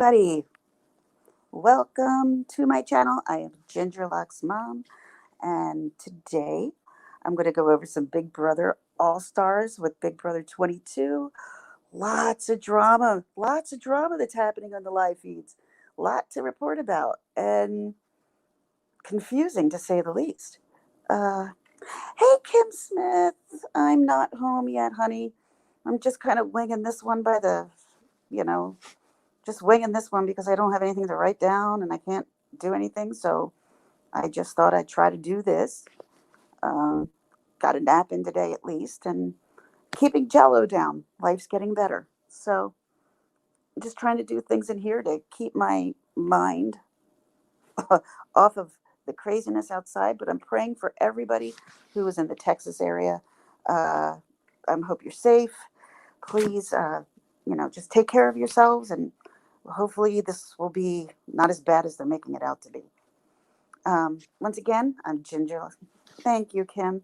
everybody. Welcome to my channel. I am Ginger Locks Mom, and today I'm going to go over some Big Brother All Stars with Big Brother 22. Lots of drama that's happening on the live feeds. Lot to report about, and confusing to say the least. Uh, hey, Kim Smith. I'm not home yet, honey. I'm just kind of winging this one by you know, just winging this one because I don't have anything to write down and I can't do anything. So I just thought I'd try to do this. Um, got a nap in today at least, and keeping Jello down. Life's getting better. So just trying to do things in here to keep my mind off of the craziness outside. But I'm praying for everybody who is in the Texas area. Uh, I hope you're safe. Please, just take care of yourselves, and hopefully this will be not as bad as they're making it out to be. Once again, I'm Ginger. Thank you, Kim.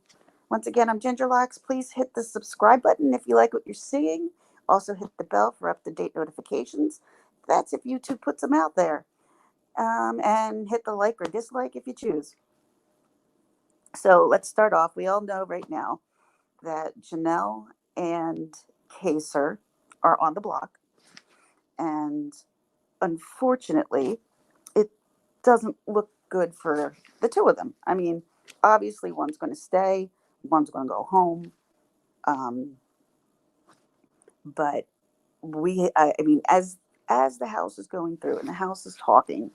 Once again, I'm Ginger Locks. Please hit the subscribe button if you like what you're seeing. Also, hit the bell for up-to-date notifications. That's if YouTube puts them out there. And hit the like or dislike if you choose. So let's start off. We all know right now that Janelle and Kaser are on the block. And unfortunately, it doesn't look good for the two of them. I mean, obviously, one's going to stay, one's going to go home. Um, but I mean, as the house is going through and the house is talking,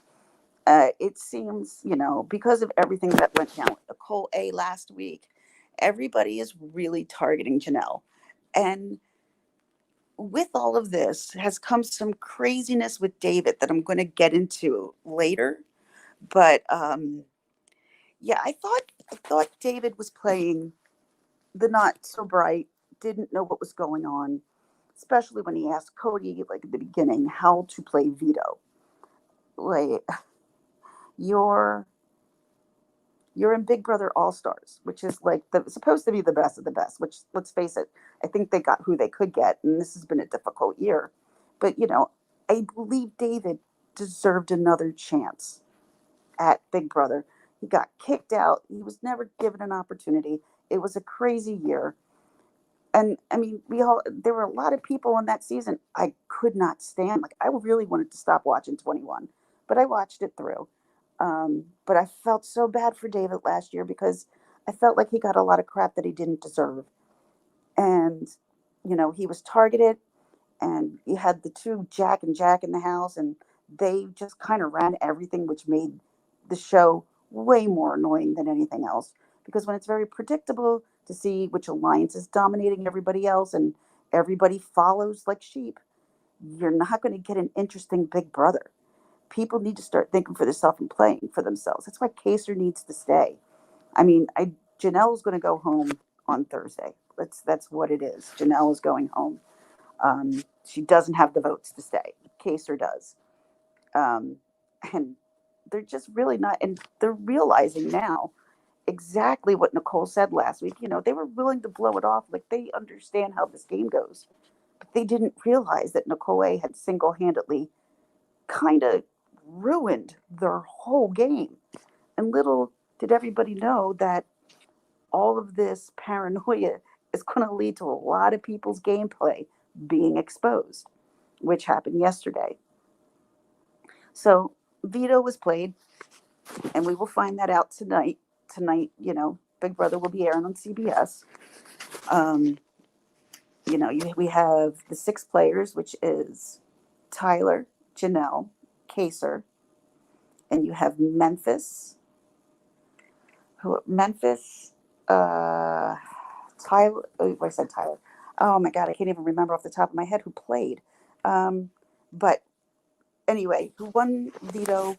it seems, because of everything that went down with Nicole A last week, everybody is really targeting Janelle. And with all of this has come some craziness with David that I'm going to get into later. But yeah, I thought David was playing the not so bright, didn't know what was going on, especially when he asked Cody, like at the beginning, how to play veto. Like, you're you're in Big Brother All Stars, which is like supposed to be the best of the best. Which, let's face it, I think they got who they could get, and this has been a difficult year. But I believe David deserved another chance at Big Brother. He got kicked out. He was never given an opportunity. It was a crazy year. And I mean, there were a lot of people in that season I could not stand. Like, I really wanted to stop watching 21, but I watched it through. But I felt so bad for David last year because I felt like he got a lot of crap that he didn't deserve. And, he was targeted, and you had the two Jack and Jack in the house, and they just kind of ran everything, which made the show way more annoying than anything else. Because when it's very predictable to see which alliance is dominating everybody else and everybody follows like sheep, you're not going to get an interesting Big Brother. People need to start thinking for themselves and playing for themselves. That's why Kaser needs to stay. I mean, Janelle's going to go home on Thursday. That's what it is. Janelle is going home. She doesn't have the votes to stay. Kaser does. Um, and they're just really not, and they're realizing now exactly what Nicole said last week. They were willing to blow it off, like they understand how this game goes, but they didn't realize that Nicole A had single-handedly kind of ruined their whole game. And little did everybody know that all of this paranoia is going to lead to a lot of people's gameplay being exposed, which happened yesterday. So veto was played, and we will find that out tonight. Tonight, Big Brother will be airing on CBS. Um, we have the six players, which is Tyler, Janelle, Kaser, and you have Memphis, uh, Tyler. Oh, I said Tyler. Oh my God, I can't even remember off the top of my head who played. But anyway, who won veto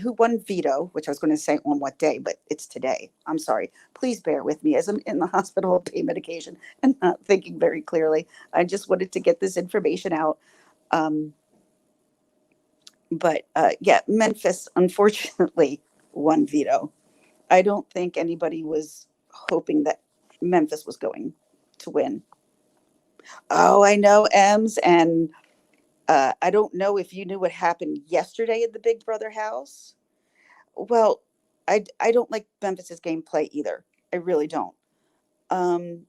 who won veto, which I was going to say on what day, but it's today. I'm sorry. Please bear with me as I'm in the hospital taking medication and not thinking very clearly. I just wanted to get this information out. Um, but yeah, Memphis unfortunately won veto. I don't think anybody was hoping that Memphis was going to win. Oh, I know, Ems, and I don't know if you knew what happened yesterday at the Big Brother house. Well, I don't like Memphis's gameplay either. I really don't. Um,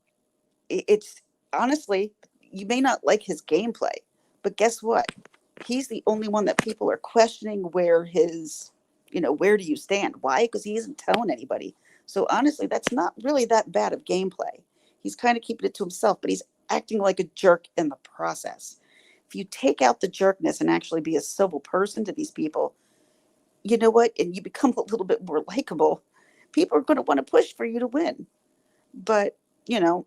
it's honestly, you may not like his gameplay, but guess what? He's the only one that people are questioning where his, where do you stand? Why? Because he isn't telling anybody. So honestly, that's not really that bad of gameplay. He's kind of keeping it to himself, but he's acting like a jerk in the process. If you take out the jerkness and actually be a civil person to these people, you know what? And you become a little bit more likable, people are going to want to push for you to win. But, you know,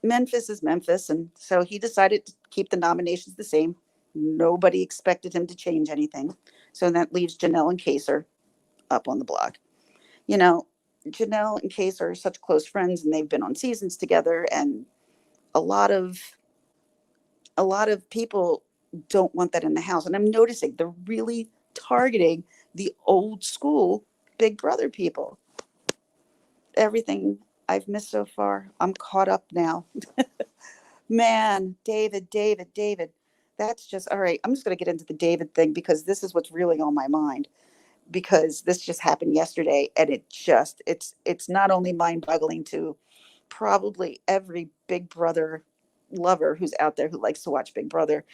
Memphis is Memphis. And so he decided to keep the nominations the same. Nobody expected him to change anything. So that leaves Janelle and Kaser up on the block. You know, Janelle and Kaser are such close friends and they've been on seasons together. And a lot of a lot of people don't want that in the house. And I'm noticing they're really targeting the old school Big Brother people. Everything I've missed so far, I'm caught up now. Man, David. That's just all right. I'm just going to get into the David thing because this is what's really on my mind because this just happened yesterday and it's not only mind-boggling to probably every Big Brother lover who's out there who likes to watch Big Brother,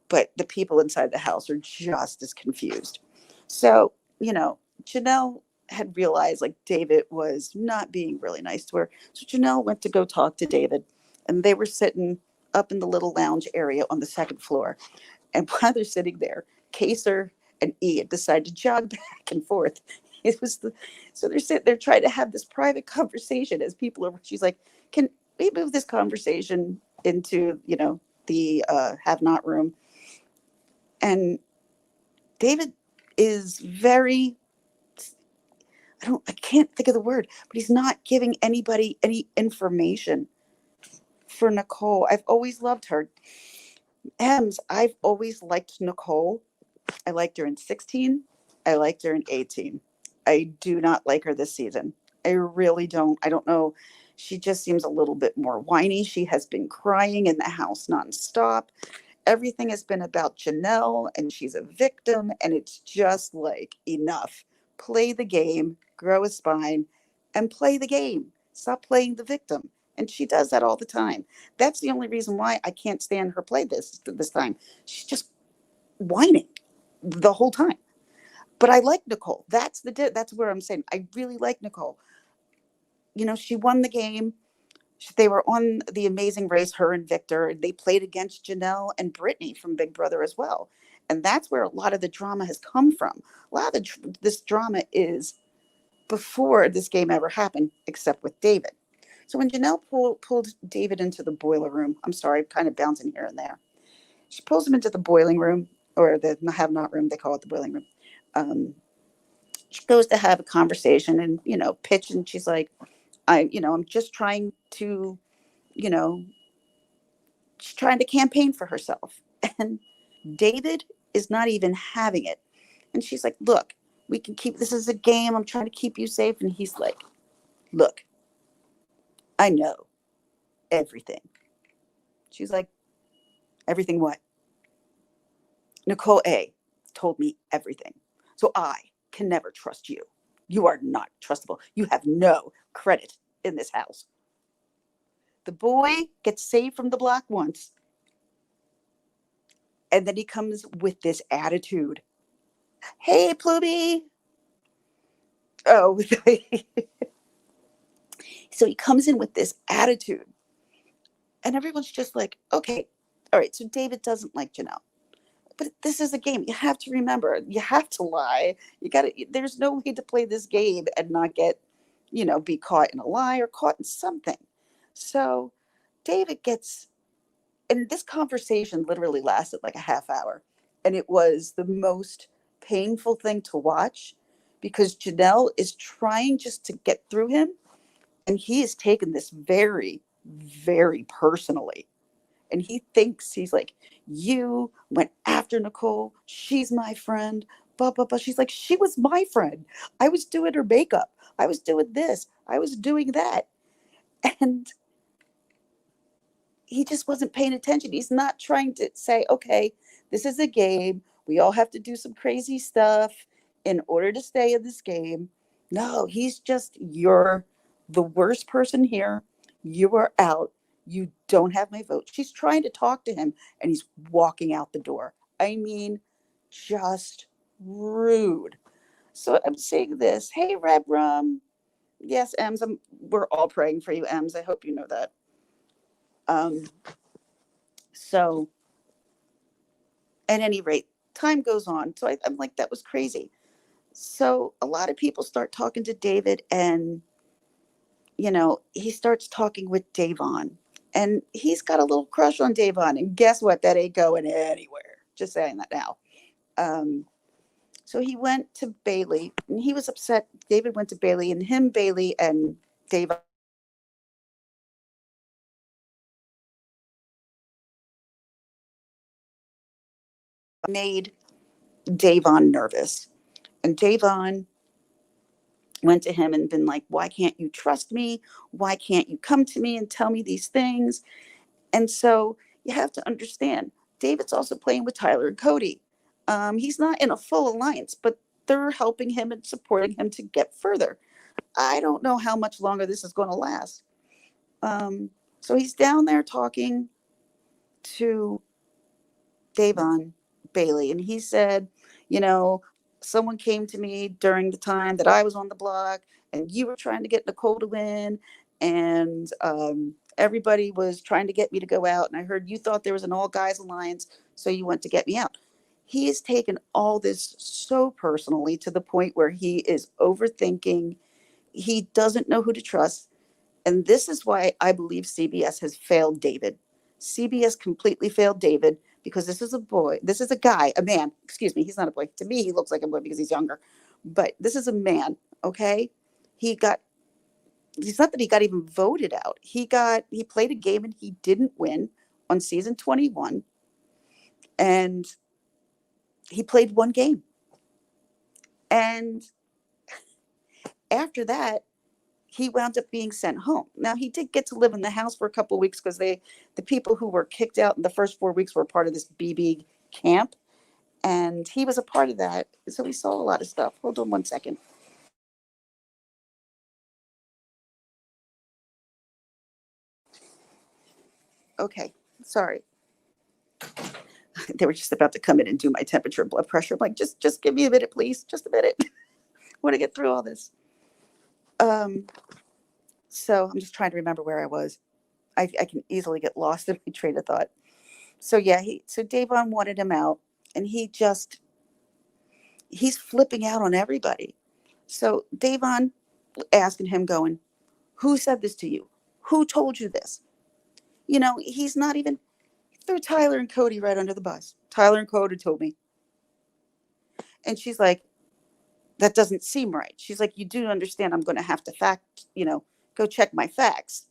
but the people inside the house are just as confused. So, Janelle had realized like David was not being really nice to her. So Janelle went to go talk to David, and they were sitting up in the little lounge area on the second floor. And while they're sitting there, Kaser and Ian decide to jog back and forth. So they're sitting there trying to have this private conversation as people are. She's like, "Can we move this conversation into the have not room?" And David is very, I can't think of the word, but he's not giving anybody any information for Nicole. I've always loved her. I've always liked Nicole. I liked her in 16. I liked her in 18. I do not like her this season. I really don't. I don't know. She just seems a little bit more whiny. She has been crying in the house nonstop. Everything has been about Janelle and she's a victim. And it's just like, enough. Play the game, grow a spine, and play the game. Stop playing the victim. And she does that all the time. That's the only reason why I can't stand her play this time. She's just whining the whole time. But I like Nicole. That's where I'm saying I really like Nicole. She won the game. They were on The Amazing Race, her and Victor. They played against Janelle and Brittany from Big Brother as well. And that's where a lot of the drama has come from. A lot of this drama is before this game ever happened, except with David. So when Janelle pulled David into the boiler room, I'm sorry, I'm kind of bouncing here and there. She pulls him into the boiling room, or the have not room, they call it the boiling room. She goes to have a conversation and, pitch. And she's like, I'm just trying to, you know, she's trying to campaign for herself. And David is not even having it. And she's like, look, we can keep this as a game. I'm trying to keep you safe. And he's like, look, I know everything. She's like, everything what? Nicole A told me everything. So I can never trust you. You are not trustable. You have no credit in this house. The boy gets saved from the block once. And then he comes with this attitude. Hey, Pluby. Oh, so he comes in with this attitude. And everyone's just like, okay, all right, so David doesn't like Janelle. But this is a game. You have to remember, you have to lie. There's no way to play this game and not get, be caught in a lie or caught in something. So David gets, and this conversation literally lasted like a half hour. And it was the most painful thing to watch because Janelle is trying just to get through him. And he has taken this very, very personally. And he thinks he's like, you went after Nicole. She's my friend. Blah, blah, blah. She's like, she was my friend. I was doing her makeup. I was doing this. I was doing that. And he just wasn't paying attention. He's not trying to say, okay, this is a game. We all have to do some crazy stuff in order to stay in this game. No, he's just, you're the worst person here. You are out. You don't have my vote. She's trying to talk to him and he's walking out the door. I mean, just rude. So I'm saying this. Hey, Reb Rum. Yes, Ems, we're all praying for you, Ems. I hope you know that. Um, so at any rate, time goes on. So I'm like, that was crazy. So a lot of people start talking to David, and he starts talking with Davon, and he's got a little crush on Davon. And guess what? That ain't going anywhere. Just saying that now. Um, so he went to Bailey, and he was upset. David went to Bailey, and Bailey, and Davon made Davon nervous. And Davon went to him and been like, why can't you trust me? Why can't you come to me and tell me these things? And so you have to understand, David's also playing with Tyler and Cody. He's not in a full alliance, but they're helping him and supporting him to get further. I don't know how much longer this is going to last. So he's down there talking to Davon Bailey, and he said, you know, someone came to me during the time that I was on the block, and you were trying to get Nicole to win, and everybody was trying to get me to go out, and I heard you thought there was an all guys alliance, so you went to get me out. He has taken all this so personally to the point where he is overthinking. He doesn't know who to trust. And this is why I believe CBS has failed David. CBS completely failed David because this is a boy. This is a guy, a man. Excuse me. He's not a boy. To me, he looks like a boy because he's younger. But this is a man. Okay. He got, it's not that he got even voted out. He played a game and he didn't win on season 21. And he played one game. And after that, he wound up being sent home. Now he did get to live in the house for a couple of weeks because the people who were kicked out in the first 4 weeks were part of this BB camp, and he was a part of that. So we saw a lot of stuff. Hold on one second. Okay, sorry. They were just about to come in and do my temperature and blood pressure. I'm like, just give me a minute, please. Just a minute. I want to get through all this. Um, so I'm just trying to remember where I was. I can easily get lost in my train of thought. So yeah, so Davon wanted him out, and he's flipping out on everybody. So Davon asking him, going, who said this to you? Who told you this? He's not even, threw Tyler and Cody right under the bus. Tyler and Cody told me. And she's like, that doesn't seem right. She's like, you do understand I'm going to have to go check my facts.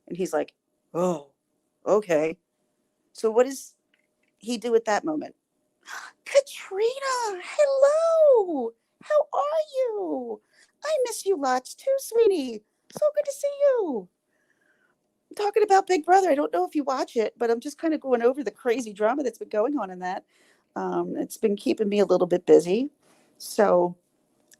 And he's like, oh, okay. So what does he do at that moment? Katrina, hello. How are you? I miss you lots too, sweetie. So good to see you. I'm talking about Big Brother. I don't know if you watch it, but I'm just kind of going over the crazy drama that's been going on in that. It's been keeping me a little bit busy. So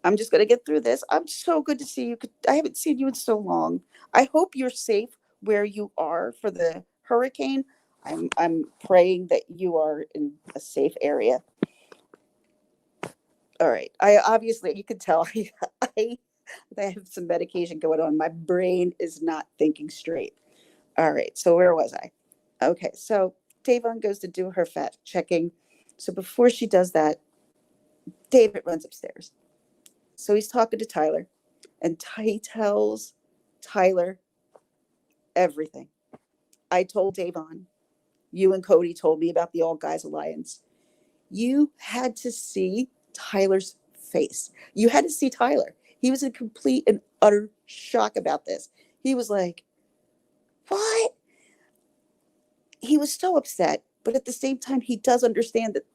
I'm just going to get through this. I'm so good to see you. I haven't seen you in so long. I hope you're safe where you are for the hurricane. I'm praying that you are in a safe area. All right. I obviously, you can tell I, I have some medication going on. My brain is not thinking straight. All right. So where was I? Okay. So Davon goes to do her fact checking. So before she does that, David runs upstairs. So he's talking to Tyler, and he tells Tyler everything. I told Davon, you and Cody told me about the All Guys Alliance. You had to see Tyler's face. You had to see Tyler. He was in complete and utter shock about this. He was like, what? He was so upset, but at the same time, he does understand that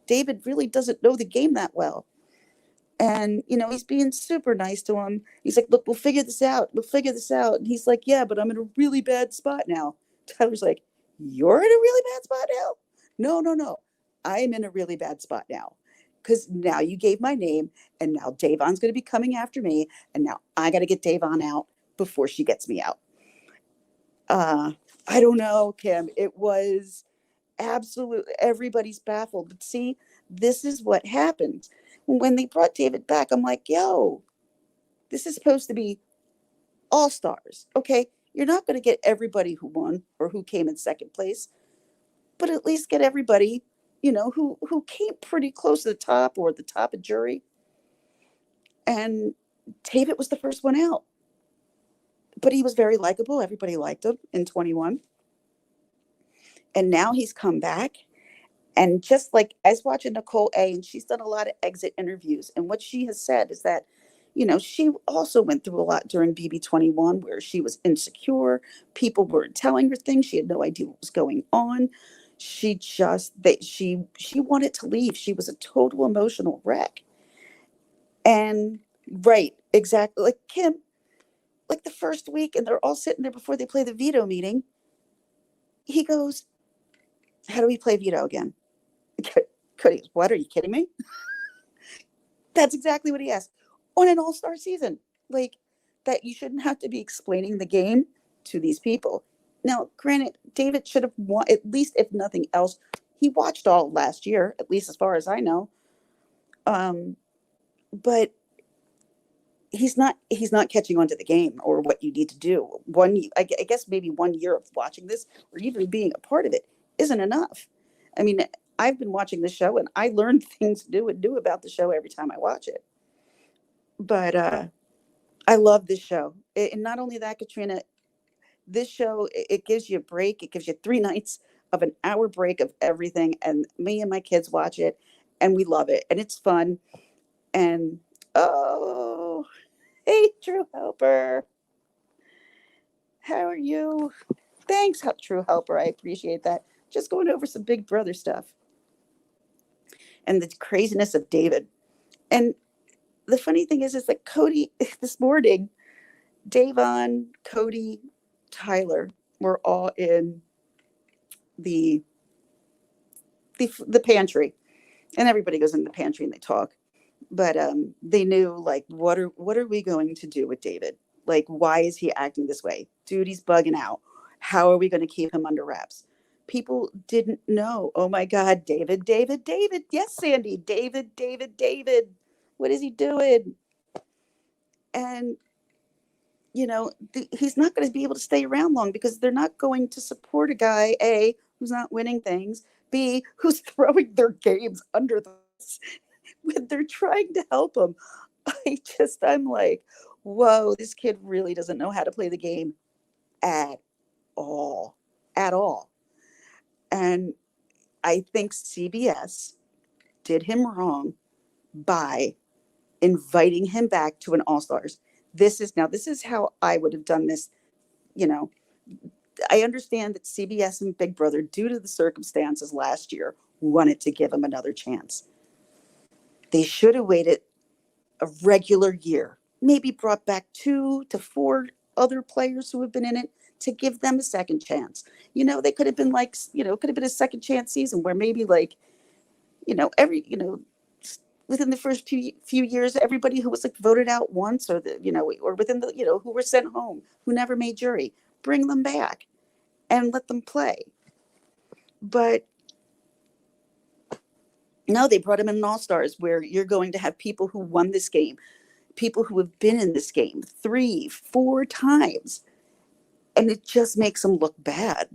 David really doesn't know the game that well. And, he's being super nice to him. He's like, look, we'll figure this out. We'll figure this out. And he's like, yeah, but I'm in a really bad spot now. Tyler's like, you're in a really bad spot now. No, no, no. I'm in a really bad spot now. Because now you gave my name, and now Davon's going to be coming after me, and now I got to get Davon out before she gets me out. Uh, I don't know, Kim. It was absolutely everybody's baffled. But see, this is what happened. When they brought David back, I'm like, yo, this is supposed to be all stars. Okay. You're not going to get everybody who won or who came in second place, but at least get everybody, who came pretty close to the top or at the top of jury. And David was the first one out. But he was very likable. Everybody liked him in 21. And now he's come back. And just like I was watching Nicole A, and she's done a lot of exit interviews. And what she has said is that, she also went through a lot during BB21 where she was insecure. People weren't telling her things. She had no idea what was going on. She she wanted to leave. She was a total emotional wreck. And right, exactly. Like Kim, like the first week, and they're all sitting there before they play the veto meeting. He goes, how do we play veto again? Cody, what? Are you kidding me? That's exactly what he asked on an all-star season. Like, that you shouldn't have to be explaining the game to these people. Now, granted, David should have won, at least if nothing else. He watched all last year, at least as far as I know. But he's not catching on to the game or what you need to do. I guess maybe 1 year of watching this or even being a part of it isn't enough. I mean, I've been watching the show and I learn things to do and do about the show every time I watch it. But I love this show. And not only that, Katrina, this show, it gives you a break. It gives you 3 nights of an hour break of everything. And me and my kids watch it and we love it. And it's fun. And oh, hey, True Helper. How are you? Thanks, True Helper. I appreciate that. Just going over some Big Brother stuff and the craziness of David. And the funny thing is that Cody, this morning, Davon, Cody, Tyler were all in the pantry, and everybody goes in the pantry and they talk. But they knew, like, what are we going to do with David? Like, why is he acting this way? Dude, he's bugging out. How are we going to keep him under wraps? People didn't know. Oh my God, David. Yes, Sandy, David. What is he doing? And he's not going to be able to stay around long because they're not going to support a guy, A, who's not winning things, B, who's throwing their games under this when they're trying to help him. I'm like, whoa, this kid really doesn't know how to play the game at all. At all. And I think CBS did him wrong by inviting him back to an All-Stars. This is how I would have done this. I understand that CBS and Big Brother, due to the circumstances last year, wanted to give him another chance. They should have waited a regular year, maybe brought back 2 to 4 other players who have been in it to give them a second chance. They could have been like, could have been a second chance season where maybe like, within the first few years, everybody who was like voted out once or or within the, who were sent home, who never made jury, bring them back and let them play. But no, they brought him in All-Stars where you're going to have people who won this game, people who have been in this game 3, 4 times. And it just makes them look bad.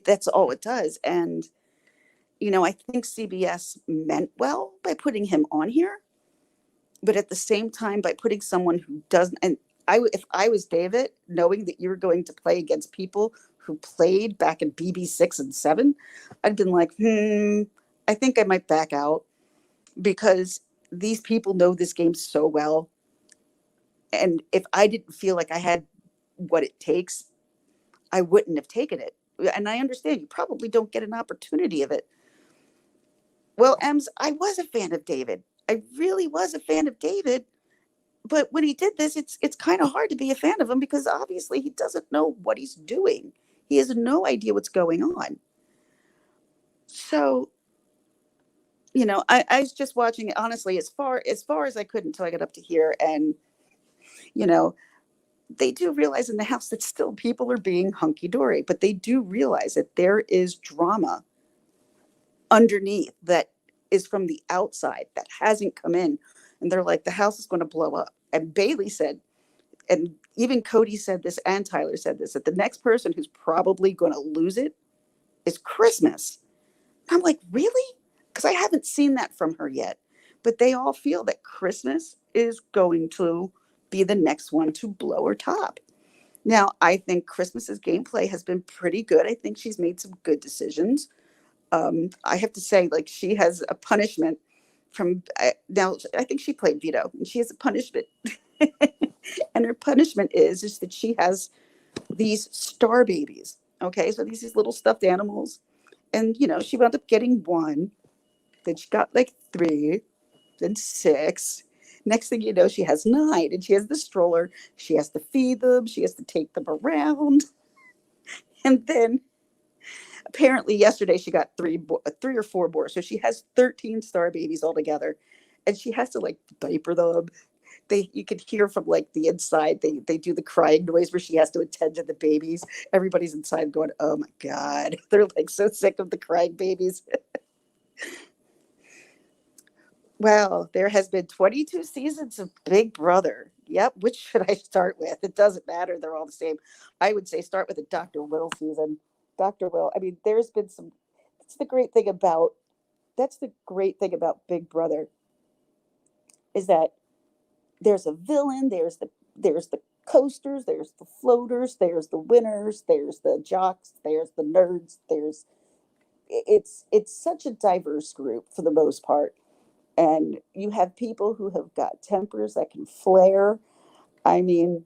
That's all it does. And, I think CBS meant well by putting him on here. But at the same time, by putting someone who doesn't, and if I was David, knowing that you were going to play against people who played back in BB6 and 7, I'd been like, I think I might back out because these people know this game so well. And if I didn't feel like I had what it takes, I wouldn't have taken it. And I understand you probably don't get an opportunity of it. Well, Ems, I was a fan of David. I really was a fan of David. But when he did this, it's kind of hard to be a fan of him because obviously he doesn't know what he's doing. He has no idea what's going on. So, I was just watching it honestly as far as I could until I got up to here. And, you know, they do realize in the house that still people are being hunky dory, but they do realize that there is drama underneath that is from the outside that hasn't come in. And they're like, the house is going to blow up. And Bailey said, and even Cody said this, and Tyler said this, that the next person who's probably going to lose it is Christmas. I'm like, really? Because I haven't seen that from her yet. But they all feel that Christmas is going to be the next one to blow her top. Now, I think Christmas's gameplay has been pretty good. I think she's made some good decisions. I have to say, like, she has a punishment from now. I think she played Vito, and she has a punishment, and her punishment is that she has these star babies. Okay, so these little stuffed animals, and she wound up getting one. Then she got like three, then six. Next thing you know, she has nine, and she has the stroller. She has to feed them. She has to take them around, and then apparently yesterday she got three or four more. So she has 13 star babies altogether, and she has to like diaper them. You could hear from like the inside. They do the crying noise where she has to attend to the babies. Everybody's inside going, "Oh my god!" They're like so sick of the crying babies. Well, there has been 22 seasons of Big Brother. Yep. Which should I start with? It doesn't matter. They're all the same. I would say start with the Dr. Will season. Dr. Will. I mean, there's been some. That's the great thing about. That's the great thing about Big Brother is that there's a villain. There's the coasters. There's the floaters. There's the winners. There's the jocks. There's the nerds. It's such a diverse group for the most part, and you have people who have got tempers that can flare. I mean,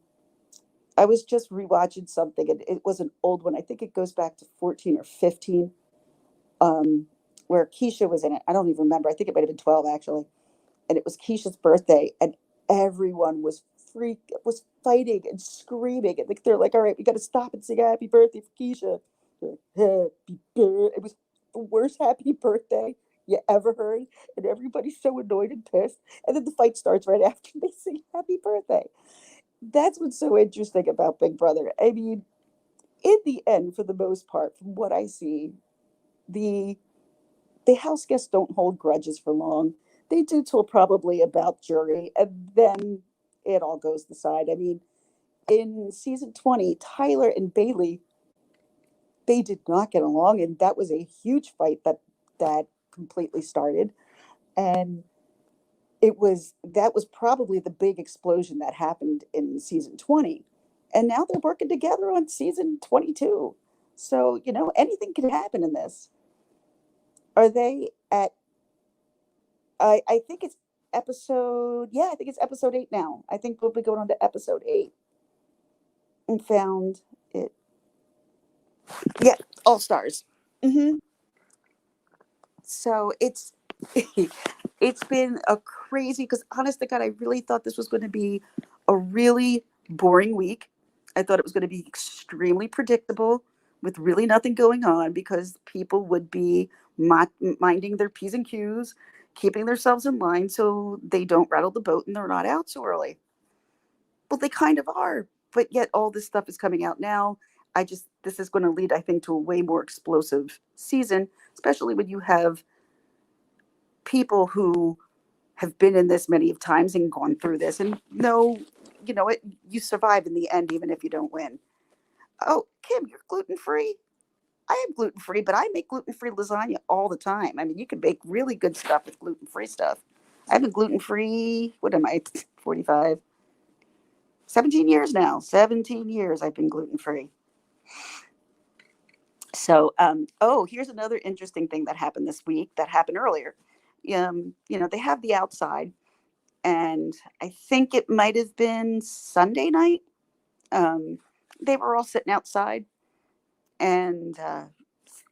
I was just rewatching something, and it was an old one. I think it goes back to 14 or 15, um, where Keisha was in it. I don't even remember. I think it might have been 12 actually. And it was Keisha's birthday, and everyone was fighting and screaming. And like, they're like, all right, we got to stop and sing a happy birthday for Keisha. Like, happy birthday. It was the worst happy birthday you ever heard. And everybody's so annoyed and pissed. And then the fight starts right after they sing happy birthday. That's what's so interesting about Big Brother. I mean, in the end, for the most part, from what I see, the the house guests don't hold grudges for long. They do till probably about jury, and then it all goes aside. I mean, in season 20, Tyler and Bailey, they did not get along, and that was a huge fight that completely started. And that was probably the big explosion that happened in season 20. And now they're working together on season 22. So, anything can happen in this. Are they at I think it's I think it's episode 8 now. I think we'll be going on to episode 8 and found it. Yeah, All Stars. Hmm. So it's been a crazy, because honest to God, I really thought this was going to be a really boring week. I thought it was going to be extremely predictable with really nothing going on, because people would be minding their P's and Q's, keeping themselves in line so they don't rattle the boat and they're not out so early. Well, they kind of are, but yet all this stuff is coming out now. This is going to lead, I think, to a way more explosive season, especially when you have people who have been in this many of times and gone through this and know, you survive in the end, even if you don't win. Oh, Kim, you're gluten free. I am gluten free, but I make gluten free lasagna all the time. I mean, you can make really good stuff with gluten free stuff. I've been gluten free. What am I? 45, 17 years now. 17 years I've been gluten free. So, here's another interesting thing that happened this week that happened earlier. They have the outside, and I think it might have been Sunday night. Um, they were all sitting outside, and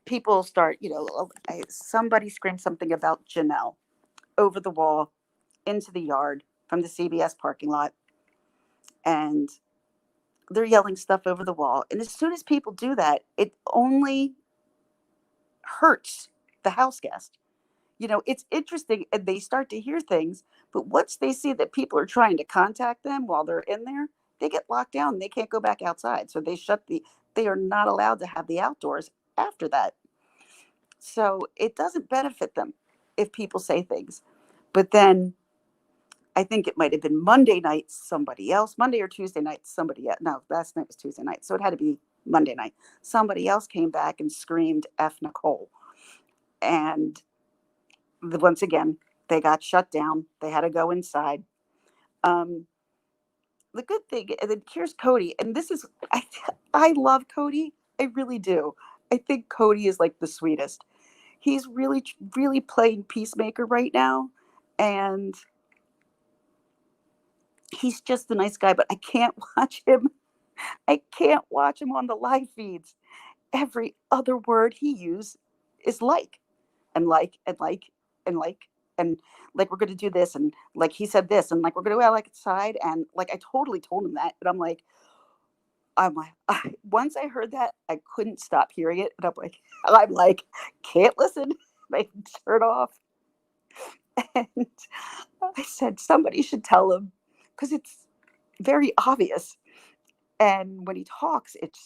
people start, somebody screamed something about Janelle over the wall into the yard from the CBS parking lot, and they're yelling stuff over the wall. And as soon as people do that, it only hurts the house guest. It's interesting, and they start to hear things, but once they see that people are trying to contact them while they're in there, they get locked down. They can't go back outside. So they are not allowed to have the outdoors after that. So it doesn't benefit them if people say things. But then I think it might have been Monday night, somebody else, Monday or Tuesday night, somebody else. No, last night was Tuesday night. So it had to be Monday night. Somebody else came back and screamed F Nicole. And once again, they got shut down. They had to go inside. Um, the good thing, and then here's Cody, and this is, I love Cody. I really do. I think Cody is like the sweetest. He's really, really playing peacemaker right now. And he's just a nice guy, but I can't watch him. I can't watch him on the live feeds. Every other word he uses is like, and like, and like, and like, and like, we're going to do this. And like, he said this, and like, we're going to go out like outside. And like, I totally told him that. And I'm like, once I heard that, I couldn't stop hearing it. And I'm like, can't listen. I turn off. And I said, somebody should tell him because it's very obvious. And when he talks, it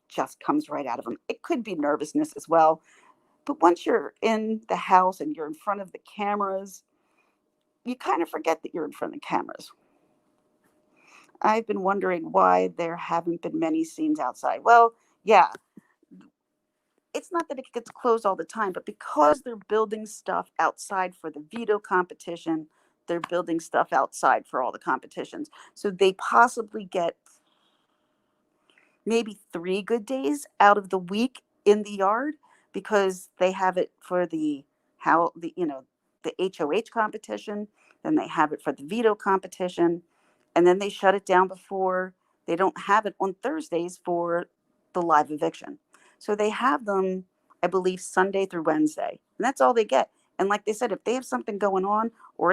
just comes right out of him. It could be nervousness as well. But once you're in the house and you're in front of the cameras, you kind of forget that you're in front of the cameras. I've been wondering why there haven't been many scenes outside. Well, yeah, it's not that it gets closed all the time, but because they're building stuff outside for the veto competition, they're building stuff outside for all the competitions. So they possibly get maybe 3 good days out of the week in the yard because they have it for the HOH competition, then they have it for the veto competition, and then they shut it down before. They don't have it on Thursdays for the live eviction. So they have them, I believe, Sunday through Wednesday. And that's all they get. And like they said, if they have something going on or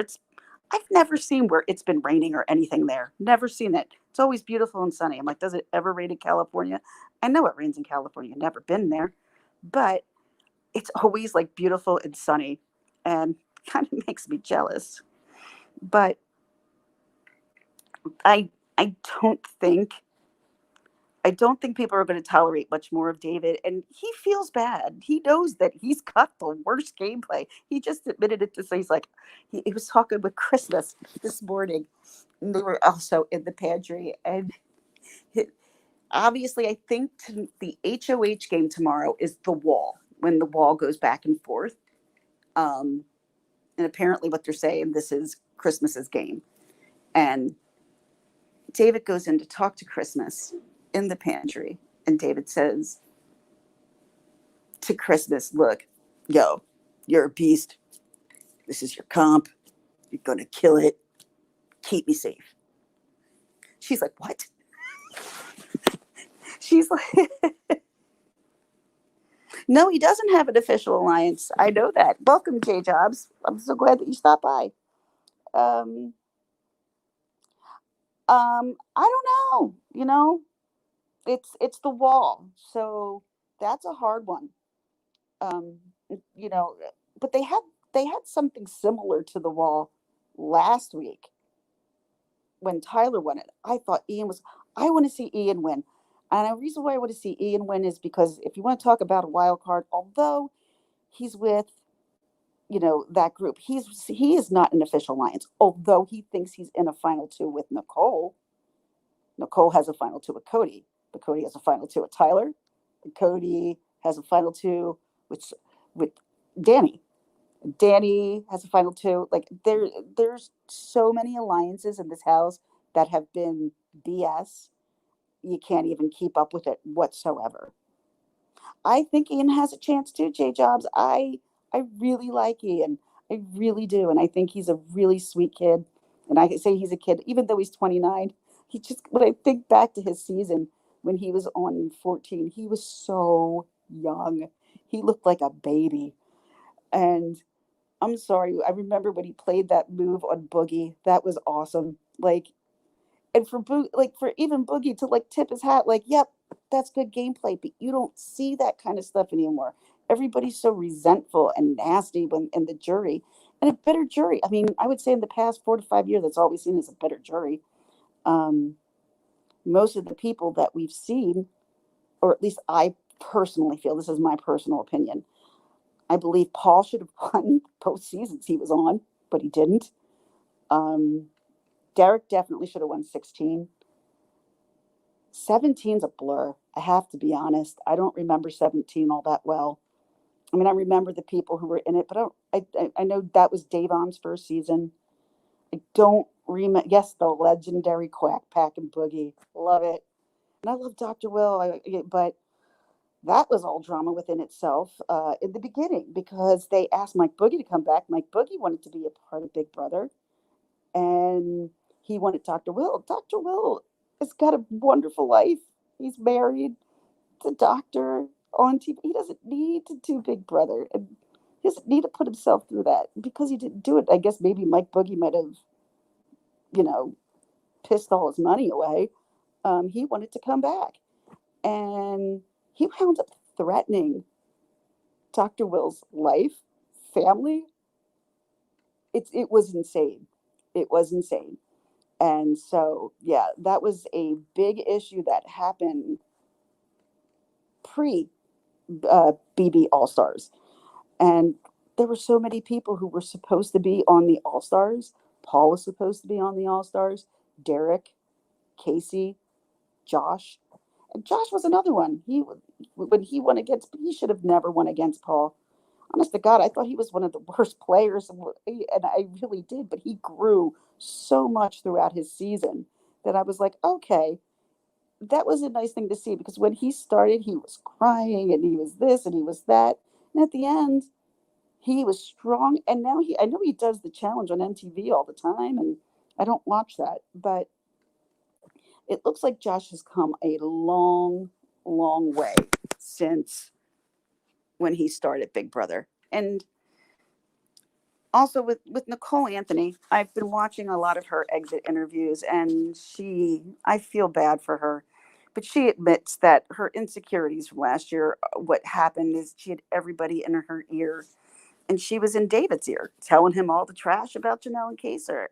I've never seen where it's been raining or anything there. Never seen it. It's always beautiful and sunny. I'm like, does it ever rain in California? I know it rains in California. Never been there. But it's always like beautiful and sunny and kind of makes me jealous. But I I don't think I don't think people are going to tolerate much more of David. And he feels bad. He knows that he's got the worst gameplay. He just admitted it to say he's like he was talking with Christmas this morning. And they were also in the pantry. And he, obviously, I think the HOH game tomorrow is the wall, when the wall goes back and forth. Um, and apparently what they're saying, this is Christmas's game. And David goes in to talk to Christmas in the pantry. And David says to Christmas, look, yo, you're a beast. This is your comp. You're going to kill it. Keep me safe. She's like, what? She's like, no, he doesn't have an official alliance. I know that. Welcome, J Jobs. I'm so glad that you stopped by. Um, I don't know. It's the wall, so that's a hard one. Um, you know, but they had something similar to the wall last week when Tyler won it. I thought Ian was. I want to see Ian win, and the reason why I want to see Ian win is because if you want to talk about a wild card, although he's with that group, he is not an official alliance. Although he thinks he's in a final two with Nicole. Nicole has a final two with Cody, but Cody has a final two with Tyler. And Cody has a final two with Danny. Danny has a final two. Like there's so many alliances in this house that have been BS. You can't even keep up with it whatsoever. I think Ian has a chance too, J Jobs. I really like Ian. I really do. And I think he's a really sweet kid. And I say he's a kid, even though he's 29. When I think back to his season when he was on 14, he was so young. He looked like a baby. And I'm sorry, I remember when he played that move on Boogie. That was awesome. Like, and for even Boogie to like tip his hat, like, yep, that's good gameplay. But you don't see that kind of stuff anymore. everybody's so resentful and nasty when in the jury, and a bitter jury. I mean, I would say in the past 4 to 5 years, that's all we've seen is a bitter jury. Um, Most of the people that we've seen, or at least I personally feel, this is my personal opinion, I believe Paul should have won both seasons he was on, but he didn't. Um, Derek definitely should have won 16. 17's a blur. I have to be honest. I don't remember 17 all that well. I mean, I remember the people who were in it, but I know that was Davon's first season. I don't remember. Yes, the legendary Quack Pack and Boogie. Love it. And I love Dr. Will. But that was all drama within itself in the beginning because they asked Mike Boogie to come back. Mike Boogie wanted to be a part of Big Brother, and he wanted Dr. Will. Dr. Will has got a wonderful life. He's married to a doctor on TV. He doesn't need to do Big Brother, and he doesn't need to put himself through that because he didn't do it. I guess maybe Mike Boogie might have, you know, pissed all his money away. He wanted to come back, and he wound up threatening Dr. Will's life, family. It was insane. It was insane. And so, yeah, that was a big issue that happened pre BB All Stars. And there were so many people who were supposed to be on the All Stars. Paul was supposed to be on the All Stars. Derek, Casey, Josh. And Josh was another one. When he won against, he should have never won against Paul. Honest to God, I thought he was one of the worst players, and I really did. But he grew so much throughout his season that I was like, okay, that was a nice thing to see because when he started, he was crying and he was this and he was that, and at the end, he was strong. And now I know he does the challenge on MTV all the time, and I don't watch that, but it looks like Josh has come a long, long way since when he started Big Brother. And also with Nicole Anthony, I've been watching a lot of her exit interviews, and I feel bad for her, but she admits that her insecurities from last year, what happened is she had everybody in her ear, and she was in David's ear, telling him all the trash about Janelle and Kaser,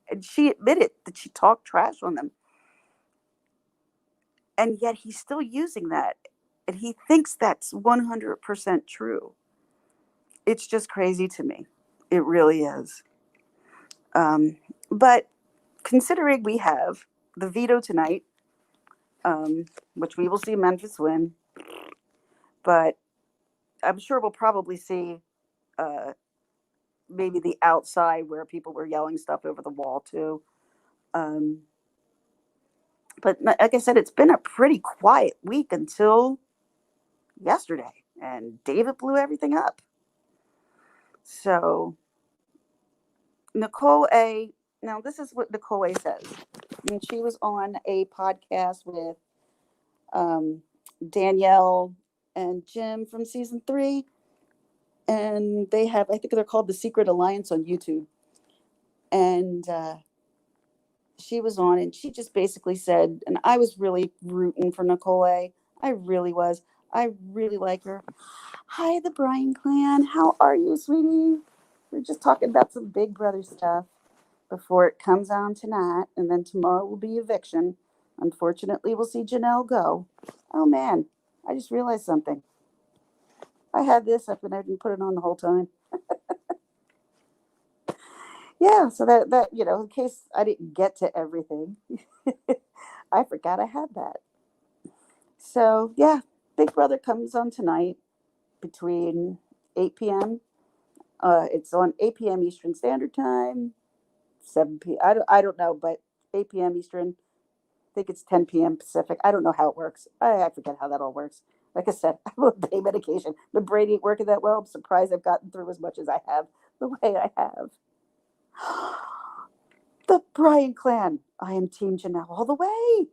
and she admitted that she talked trash on them, and yet he's still using that, and he thinks that's 100% true. It's just crazy to me. It really is. Um, but considering we have the veto tonight, which we will see Memphis win, but I'm sure we'll probably see uh, maybe the outside where people were yelling stuff over the wall too. Um, but like I said, it's been a pretty quiet week until yesterday, and David blew everything up. So Nicole A. Now this is what Nicole A. says. I mean, she was on a podcast with um, Danielle and Jim from season 3, and they have, I think they're called the Secret Alliance on YouTube. And she was on, and she just basically said, and I was really rooting for Nicole A. I really was. I really like her. Hi, the Bryan clan. How are you, sweetie? We're just talking about some Big Brother stuff before it comes on tonight, and then tomorrow will be eviction. Unfortunately, we'll see Janelle go. Oh man, I just realized something. I had this up and I didn't put it on the whole time. Yeah, so that in case I didn't get to everything, I forgot I had that. So yeah, Big Brother comes on tonight between 8 p.m. It's on 8 p.m. Eastern Standard Time, 7 p. I don't know, but 8 p.m. Eastern. I think it's 10 p.m. Pacific. I don't know how it works. I forget how that all works. Like I said, I'm on pain medication. The brain ain't working that well. I'm surprised I've gotten through as much as I have the way I have. The Bryan clan. I am Team Janelle all the way.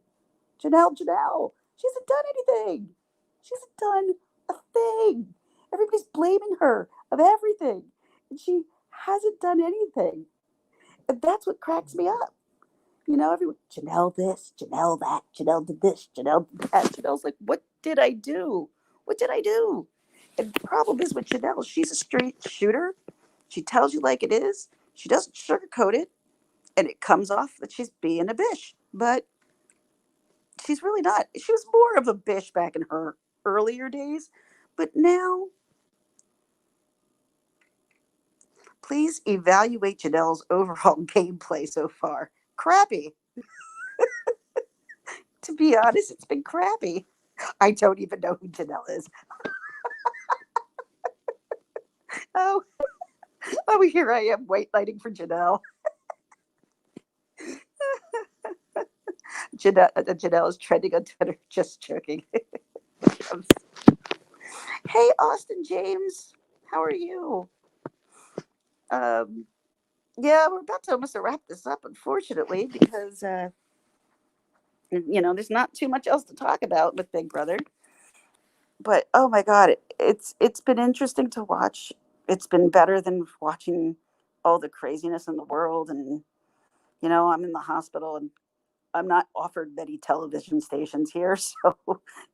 Janelle. She hasn't done anything. She hasn't done a thing. Everybody's blaming her of everything. And she hasn't done anything. And that's what cracks me up. Everyone, Janelle this, Janelle that, Janelle did this, Janelle did that. Janelle's like, what did I do? What did I do? And the problem is with Janelle, she's a straight shooter. She tells you like it is. She doesn't sugarcoat it, and it comes off that she's being a bish. But she's really not. She was more of a bish back in her earlier days, but now please evaluate Janelle's overall gameplay so far. Crappy. To be honest, it's been crappy. I don't even know who Janelle is. Oh, oh, here I am white lighting for Janelle. Janelle is trending on Twitter. Just joking. Hey, Austin James, how are you? Um, yeah, we're about to almost wrap this up, unfortunately, because there's not too much else to talk about with Big Brother. But oh my God, it's been interesting to watch. It's been better than watching all the craziness in the world. And I'm in the hospital, and I'm not offered many television stations here, so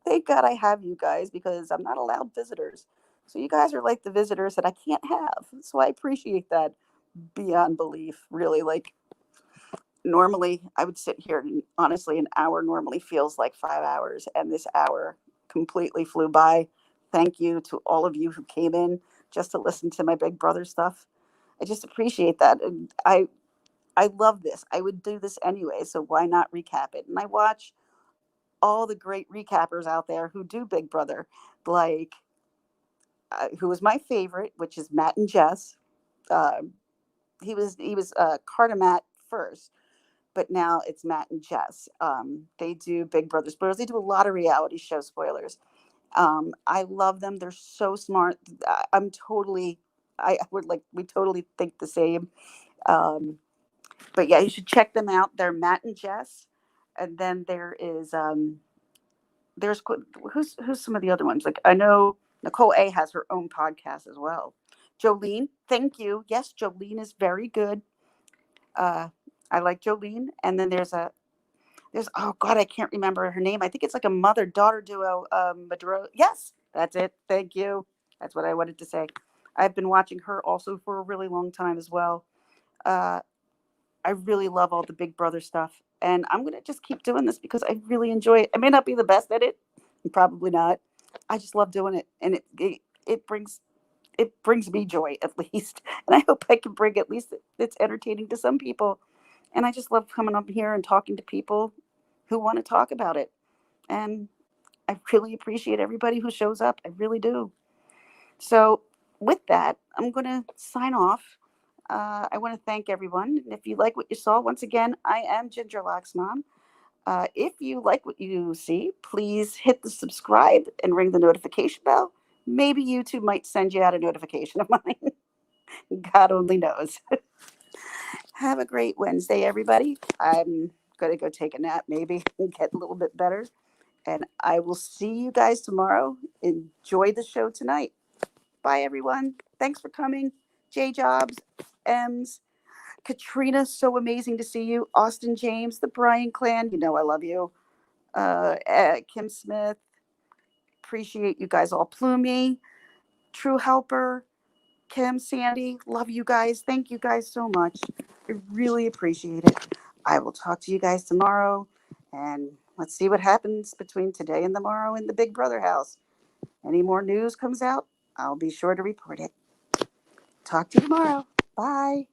thank God I have you guys because I'm not allowed visitors. So you guys are like the visitors that I can't have. So I appreciate that beyond belief. Really, like normally I would sit here and honestly an hour normally feels like 5 hours, and this hour completely flew by. Thank you to all of you who came in just to listen to my Big Brother stuff. I just appreciate that. And I love this. I would do this anyway, so why not recap it? And I watch all the great recappers out there who do Big Brother, like who was my favorite, which is Matt and Jess. Uh, he was Carter first, but now it's Matt and Jess. They do Big Brother spoilers. They do a lot of reality show spoilers. I love them. They're so smart. I'm totally. I would like. We totally think the same. Um, but yeah, you should check them out. They're Matt and Jess, and then there's who's some of the other ones. Like I know Nicole A has her own podcast as well. Jolene, thank you. Yes, Jolene is very good. Uh, I like Jolene, and then there's oh God, I can't remember her name. I think it's like a mother daughter duo. Maduro. Yes, that's it. Thank you. That's what I wanted to say. I've been watching her also for a really long time as well. Uh, I really love all the Big Brother stuff, and I'm gonna just keep doing this because I really enjoy it. I may not be the best at it, probably not. I just love doing it, and it brings me joy at least, and I hope I can bring at least it's entertaining to some people. And I just love coming up here and talking to people who want to talk about it, and I really appreciate everybody who shows up. I really do. So, with that, I'm going to sign off. I want to thank everyone. And if you like what you saw, once again, I am Ginger Locks Mom. If you like what you see, please hit the subscribe and ring the notification bell. Maybe YouTube might send you out a notification of mine. God only knows. Have a great Wednesday, everybody. I'm going to go take a nap, maybe, and get a little bit better. And I will see you guys tomorrow. Enjoy the show tonight. Bye, everyone. Thanks for coming. J Jobs, M's, Katrina, so amazing to see you. Austin James, the Bryan clan, I love you. Kim Smith, appreciate you guys all. Plumie, True Helper, Kim, Sandy, love you guys. Thank you guys so much. I really appreciate it. I will talk to you guys tomorrow, and let's see what happens between today and tomorrow in the Big Brother house. Any more news comes out, I'll be sure to report it. Talk to you tomorrow. Bye.